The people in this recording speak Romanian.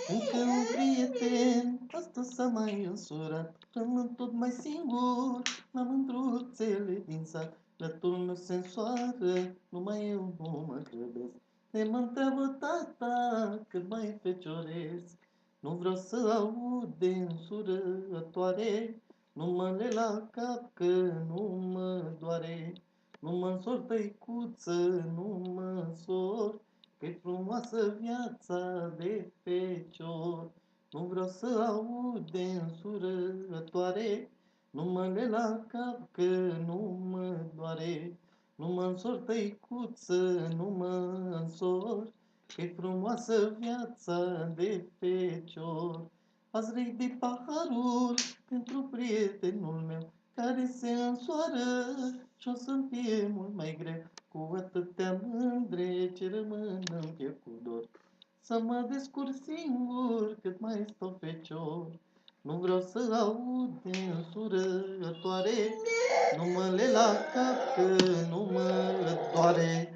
Încă un prieten, astăzi s-a mai însurat. Rămân tot mai singur, la mândruțele din sat. Lătul meu se însoară, numai eu nu mă grăbesc. De mă întreabă tata, cât mai fecioresc. Nu vreau să aud de însurătoare, nu mă le la cap că nu mă doare. Nu mă însor, tăicuță, nu mă însor, că-i frumoasă viața de fecior. Nu vreau să aud de însurătoare, nu mă le la cap că nu mă doare. Nu mă însor, tăicuță, nu mă însor, că-i frumoasă viața de fecior. Azi ridic de paharul pentru prietenul meu, care se însoară și o să-mi fie mult mai greu, cu atâtea mândre ce rămân în piept cu dor. Să mă descurc singur cât mai stau fecior. Nu vreau să aud de însurătoare, nu mă le la cap că nu mă doare.